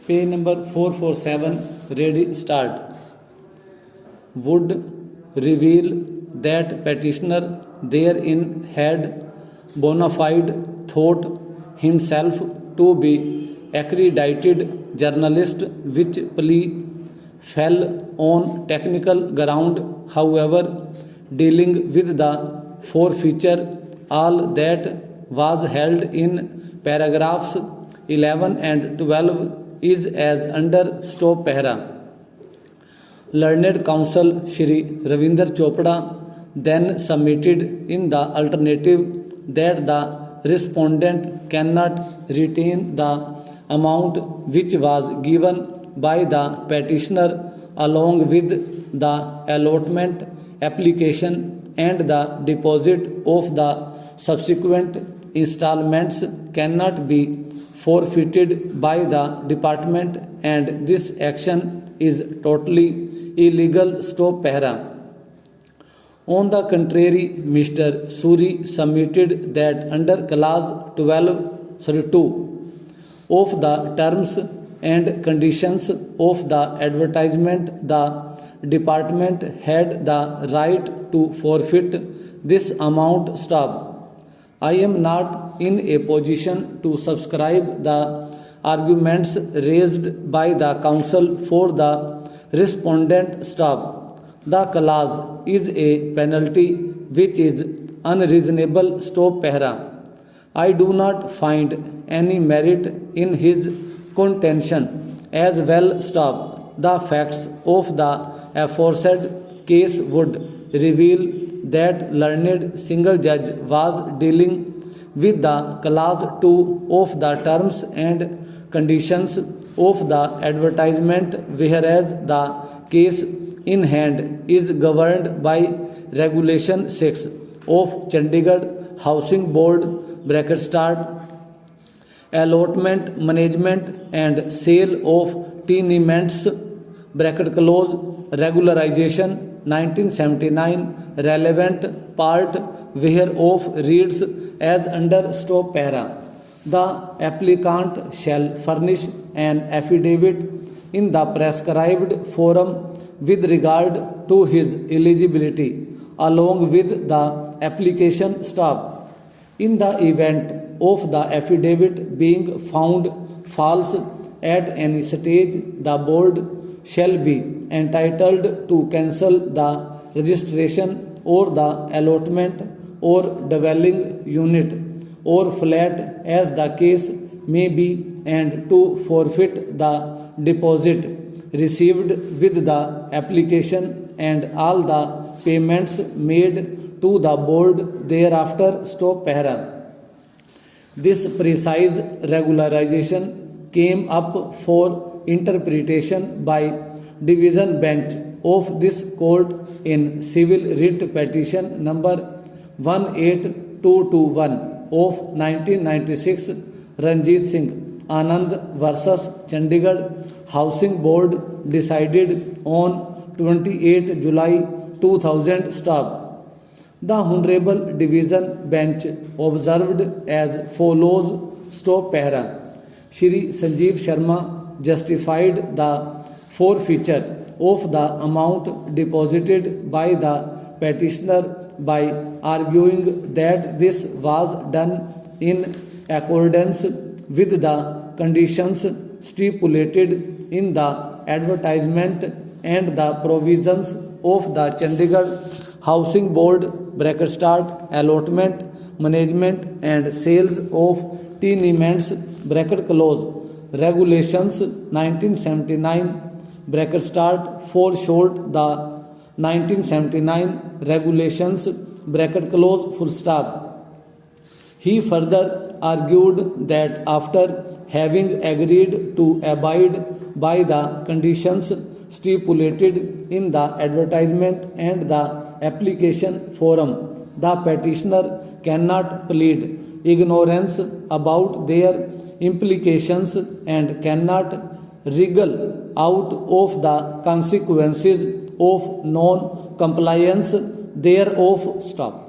Page number 447, ready, start. Would reveal that petitioner therein had bona fide thought himself to be accredited journalist, which plea fell on technical ground. However, dealing with the forfeiture, all that was held in paragraphs 11 and 12 is as under stop para. Learned counsel Shri Ravinder Chopra then submitted in the alternative that the respondent cannot retain the amount which was given by the petitioner along with the allotment application and the deposit of the subsequent installments cannot be forfeited by the department, and this action is totally illegal stop para. On the contrary, Mr. Suri submitted that under clause 2 of the terms and conditions of the advertisement, the department had the right to forfeit this amount. Stop. I am not in a position to subscribe the arguments raised by the counsel for the respondent. Stop. The clause is a penalty which is unreasonable. Stop para. I do not find any merit in his contention as well. Stop. The facts of the aforesaid case would reveal that learned single judge was dealing with the clause 2 of the terms and conditions of the advertisement, whereas the case in hand is governed by Regulation 6 of Chandigarh Housing Board (start) allotment, management and sale of tenements (close) regularization 1979 relevant part whereof reads as under stop para. The applicant shall furnish an affidavit in the prescribed forum with regard to his eligibility along with the application. Stop. In the event of the affidavit being found false at any stage, the board shall be entitled to cancel the registration or the allotment or dwelling unit or flat as the case may be, and to forfeit the deposit received with the application and all the payments made to the board thereafter. Stop para. This precise regularization came up for interpretation by division bench of this court in civil writ petition number 18221 of 1996, Ranjit Singh Anand versus Chandigarh Housing Board, decided on 28 July 2000. Stop. The Honorable Division Bench observed as follows. Stop para. Shri Sanjeev Sharma justified the forfeiture of the amount deposited by the petitioner by arguing that this was done in accordance with the conditions stipulated in the advertisement and the provisions of the Chandigarh Housing Board (start) allotment, management and sales of tenements (close) regulations 1979 (start) for short the 1979 regulations (close) full stop. He further argued that after having agreed to abide by the conditions stipulated in the advertisement and the application forum, the petitioner cannot plead ignorance about their implications and cannot wriggle out of the consequences of non-compliance thereof. Stop.